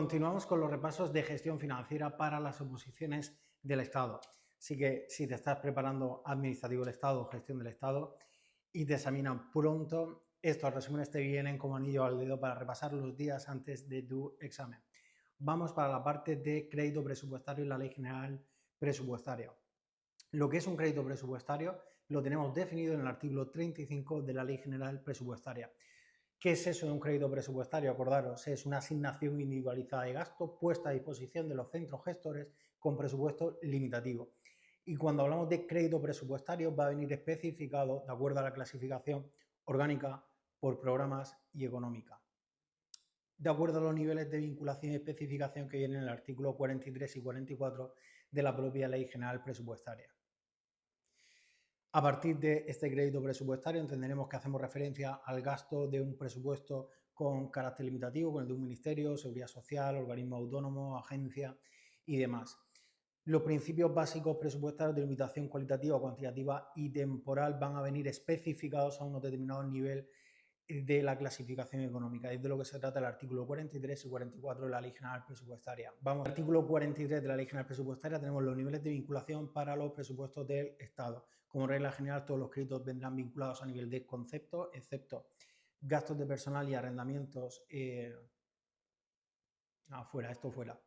Continuamos con los repasos de gestión financiera para las oposiciones del Estado. Así que si te estás preparando administrativo del Estado o gestión del Estado y te examinan pronto, estos resúmenes te vienen como anillo al dedo para repasar los días antes de tu examen. Vamos para la parte de crédito presupuestario y la Ley General Presupuestaria. Lo que es un crédito presupuestario lo tenemos definido en el artículo 35 de la Ley General Presupuestaria. ¿Qué es eso de un crédito presupuestario? Acordaros, es una asignación individualizada de gasto puesta a disposición de los centros gestores con presupuesto limitativo. Y cuando hablamos de crédito presupuestario va a venir especificado de acuerdo a la clasificación orgánica por programas y económica. De acuerdo a los niveles de vinculación y especificación que vienen en el artículo 43 y 44 de la propia Ley General Presupuestaria. A partir de este crédito presupuestario entenderemos que hacemos referencia al gasto de un presupuesto con carácter limitativo, con el de un ministerio, seguridad social, organismo autónomo, agencia y demás. Los principios básicos presupuestarios de limitación cualitativa, cuantitativa y temporal van a venir especificados a un determinado nivel de la clasificación económica. Es de lo que se trata el artículo 43 y 44 de la Ley General Presupuestaria. Vamos, el artículo 43 de la Ley General Presupuestaria tenemos los niveles de vinculación para los presupuestos del Estado. Como regla general, todos los créditos vendrán vinculados a nivel de concepto, excepto gastos de personal y arrendamientos fuera.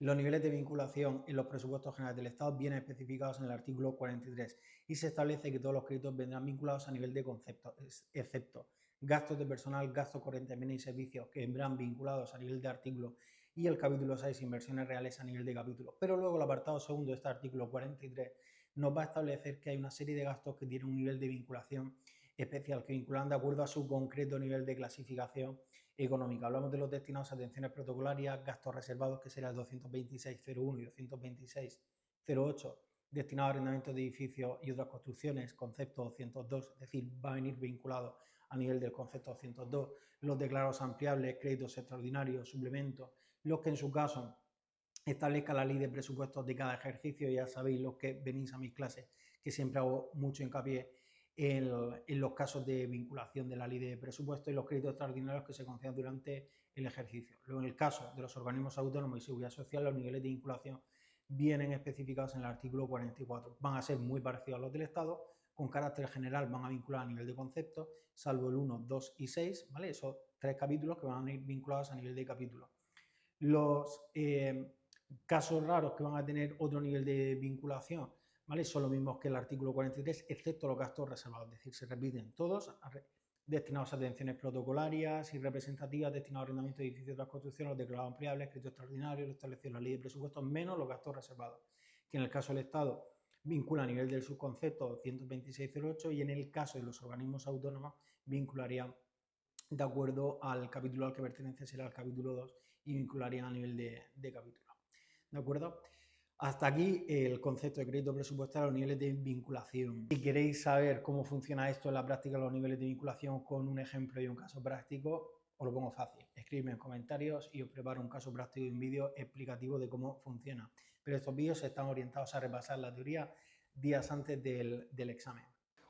Los niveles de vinculación en los presupuestos generales del Estado vienen especificados en el artículo 43 y se establece que todos los créditos vendrán vinculados a nivel de concepto, excepto gastos de personal, gastos corrientes, bienes y servicios que vendrán vinculados a nivel de artículo y el capítulo 6, inversiones reales a nivel de capítulo. Pero luego el apartado segundo de este artículo 43 nos va a establecer que hay una serie de gastos que tienen un nivel de vinculación especial, que vinculan de acuerdo a su concreto nivel de clasificación económica. Hablamos de los destinados a atenciones protocolarias, gastos reservados, que será el 226.01 y 226.08, destinados a arrendamientos de edificios y otras construcciones, concepto 202, es decir, va a venir vinculado a nivel del concepto 202, los declarados ampliables, créditos extraordinarios, suplementos, los que en su caso establezca la ley de presupuestos de cada ejercicio. Ya sabéis, los que venís a mis clases, que siempre hago mucho hincapié en los casos de vinculación de la ley de presupuesto y los créditos extraordinarios que se concedan durante el ejercicio. Luego, en el caso de los organismos autónomos y seguridad social, los niveles de vinculación vienen especificados en el artículo 44. Van a ser muy parecidos a los del Estado, con carácter general van a vincular a nivel de concepto, salvo el 1, 2 y 6, ¿vale? Esos tres capítulos que van a ir vinculados a nivel de capítulo. Los casos raros que van a tener otro nivel de vinculación, ¿vale? Son los mismos que el artículo 43, excepto los gastos reservados, es decir, se repiten todos destinados a atenciones protocolarias y representativas, destinados a arrendamiento de edificios de otras construcciones, los declarados ampliables, créditos extraordinarios, lo establecido en la ley de presupuestos, menos los gastos reservados, que en el caso del Estado vincula a nivel del subconcepto 126.08 y en el caso de los organismos autónomos vincularían de acuerdo al capítulo al que pertenece, será el capítulo 2 y vincularían a nivel de capítulo. ¿De acuerdo? Hasta aquí el concepto de crédito presupuestario, los niveles de vinculación. Si queréis saber cómo funciona esto en la práctica, los niveles de vinculación con un ejemplo y un caso práctico, os lo pongo fácil. Escribidme en comentarios y os preparo un caso práctico y un vídeo explicativo de cómo funciona. Pero estos vídeos están orientados a repasar la teoría días antes del examen.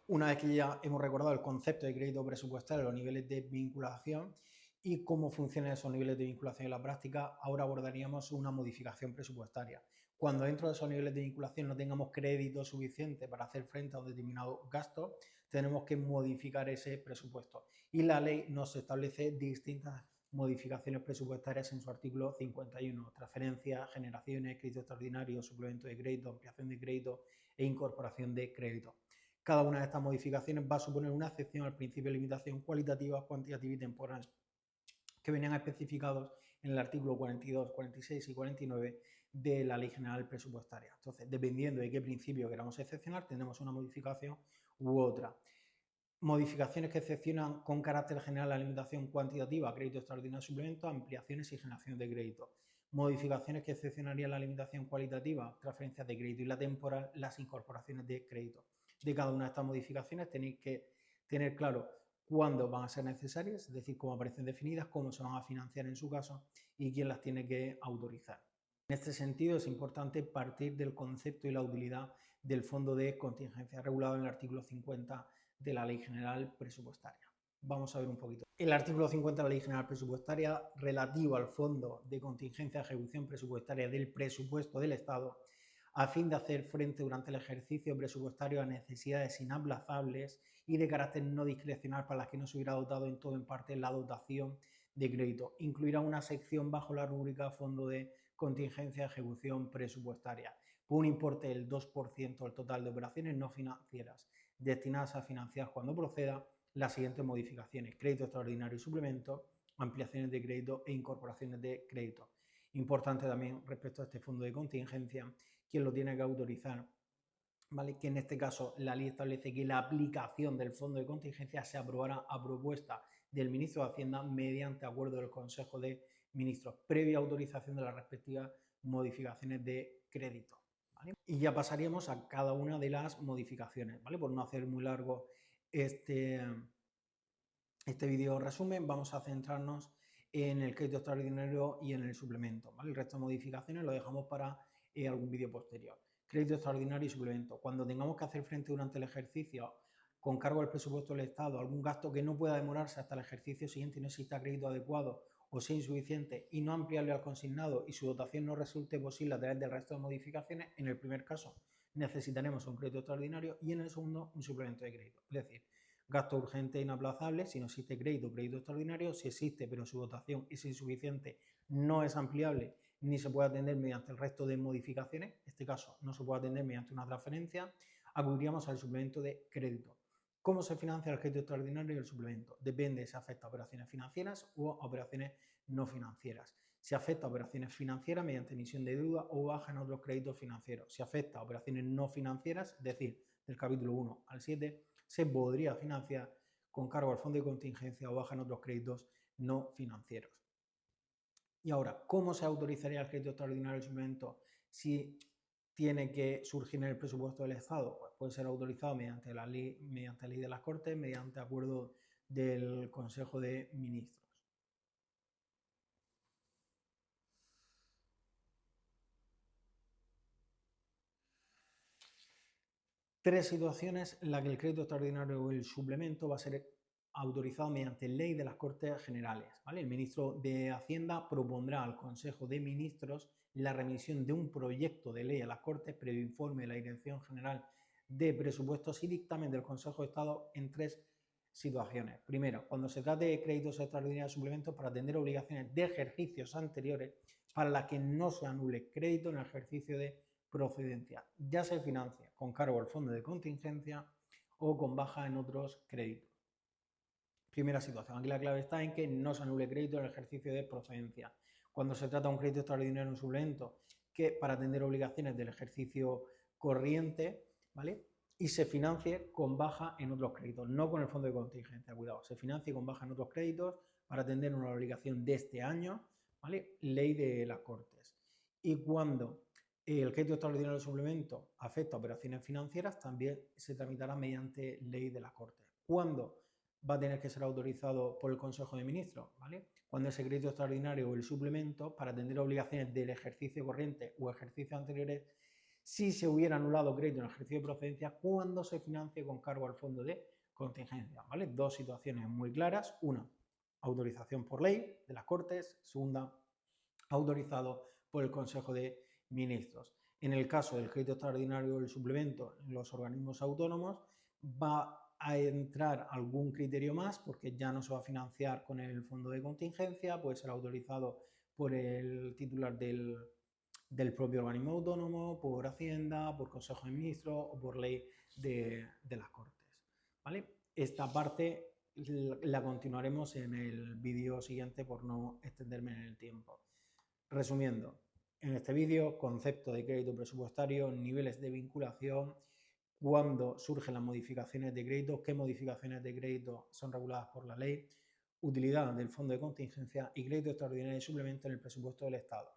Una vez que ya hemos recordado el concepto de crédito presupuestario, los niveles de vinculación y cómo funcionan esos niveles de vinculación en la práctica, ahora abordaríamos una modificación presupuestaria. Cuando dentro de esos niveles de vinculación no tengamos crédito suficiente para hacer frente a un determinado gasto, tenemos que modificar ese presupuesto. Y la ley nos establece distintas modificaciones presupuestarias en su artículo 51, transferencias, generaciones, crédito extraordinario, suplemento de crédito, ampliación de crédito e incorporación de crédito. Cada una de estas modificaciones va a suponer una excepción al principio de limitación cualitativa, cuantitativa y temporal, que venían especificados en el artículo 42, 46 y 49 de la Ley General Presupuestaria. Entonces, dependiendo de qué principio queramos excepcionar, tendremos una modificación u otra. Modificaciones que excepcionan con carácter general la limitación cuantitativa, crédito extraordinario, suplemento, ampliaciones y generación de crédito. Modificaciones que excepcionarían la limitación cualitativa, transferencias de crédito, y la temporal, las incorporaciones de crédito. De cada una de estas modificaciones tenéis que tener claro cuándo van a ser necesarias, es decir, cómo aparecen definidas, cómo se van a financiar en su caso y quién las tiene que autorizar. En este sentido, es importante partir del concepto y la utilidad del fondo de contingencia regulado en el artículo 50 de la Ley General Presupuestaria. vamos a ver un poquito. El artículo 50 de la Ley General Presupuestaria relativo al Fondo de Contingencia de Ejecución Presupuestaria del Presupuesto del Estado a fin de hacer frente durante el ejercicio presupuestario a necesidades inaplazables y de carácter no discrecional para las que no se hubiera dotado en todo o en parte la dotación de crédito. Incluirá una sección bajo la rúbrica Fondo de Contingencia de Ejecución Presupuestaria por un importe del 2% del total de operaciones no financieras destinadas a financiar cuando proceda las siguientes modificaciones: crédito extraordinario y suplemento, ampliaciones de crédito e incorporaciones de crédito. Importante también respecto a este fondo de contingencia, quien lo tiene que autorizar, ¿vale? Que en este caso la ley establece que la aplicación del fondo de contingencia se aprobará a propuesta del ministro de Hacienda mediante acuerdo del Consejo de Ministros, previa autorización de las respectivas modificaciones de crédito, ¿vale? Y ya pasaríamos a cada una de las modificaciones, ¿vale? Por no hacer muy largo este vídeo resumen, vamos a centrarnos en el crédito extraordinario y en el suplemento, ¿vale? El resto de modificaciones lo dejamos para algún vídeo posterior. Crédito extraordinario y suplemento. Cuando tengamos que hacer frente durante el ejercicio con cargo al presupuesto del Estado algún gasto que no pueda demorarse hasta el ejercicio siguiente y no exista crédito adecuado o sea insuficiente y no ampliarle al consignado y su dotación no resulte posible a través del resto de modificaciones, en el primer caso necesitaremos un crédito extraordinario y en el segundo un suplemento de crédito. Es decir, gasto urgente e inaplazable, si no existe crédito extraordinario, si existe pero su dotación es insuficiente, no es ampliable ni se puede atender mediante el resto de modificaciones, en este caso no se puede atender mediante una transferencia, acudiríamos al suplemento de crédito. ¿Cómo se financia el crédito extraordinario y el suplemento? Depende si afecta a operaciones financieras o a operaciones no financieras. Si afecta a operaciones financieras mediante emisión de deuda o baja en otros créditos financieros. Si afecta a operaciones no financieras, es decir, del capítulo 1 al 7, se podría financiar con cargo al fondo de contingencia o baja en otros créditos no financieros. Y ahora, ¿cómo se autorizaría el crédito extraordinario del suplemento si tiene que surgir en el presupuesto del Estado? Pues puede ser autorizado mediante la ley de las Cortes, mediante acuerdo del Consejo de Ministros. Tres situaciones en las que el crédito extraordinario o el suplemento va a ser autorizado mediante ley de las Cortes Generales, ¿vale? El ministro de Hacienda propondrá al Consejo de Ministros la remisión de un proyecto de ley a las Cortes previo informe de la Dirección General de Presupuestos y dictamen del Consejo de Estado en tres situaciones. Primero, cuando se trate de créditos extraordinarios y suplementos para atender obligaciones de ejercicios anteriores para las que no se anule crédito en el ejercicio de procedencia, ya se financia con cargo al fondo de contingencia o con baja en otros créditos. Primera situación, aquí la clave está en que no se anule crédito en el ejercicio de procedencia. Cuando se trata de un crédito extraordinario en suplemento que para atender obligaciones del ejercicio corriente, ¿vale? Y se financie con baja en otros créditos, no con el fondo de contingencia, cuidado, se financie con baja en otros créditos para atender una obligación de este año, ¿vale? Ley de las Cortes. Y cuando el crédito extraordinario de suplemento afecta a operaciones financieras, también se tramitará mediante ley de las Cortes. ¿Cuándo va a tener que ser autorizado por el Consejo de Ministros? ¿Vale? Cuando ese crédito extraordinario o el suplemento para atender obligaciones del ejercicio corriente o ejercicios anteriores, si se hubiera anulado crédito en el ejercicio de procedencia, cuando se financie con cargo al fondo de contingencia, ¿vale? Dos situaciones muy claras. Una, autorización por ley de las Cortes. Segunda, autorizado por el Consejo de Ministros. En el caso del crédito extraordinario o el suplemento en los organismos autónomos, va a entrar algún criterio más porque ya no se va a financiar con el fondo de contingencia, puede ser autorizado por el titular del propio organismo autónomo, por Hacienda, por Consejo de Ministros o por ley de las Cortes, ¿vale? Esta parte la continuaremos en el vídeo siguiente por no extenderme en el tiempo. Resumiendo, en este vídeo, concepto de crédito presupuestario, niveles de vinculación, cuándo surgen las modificaciones de crédito, qué modificaciones de crédito son reguladas por la ley, utilidad del fondo de contingencia y crédito extraordinario y suplemento en el presupuesto del Estado.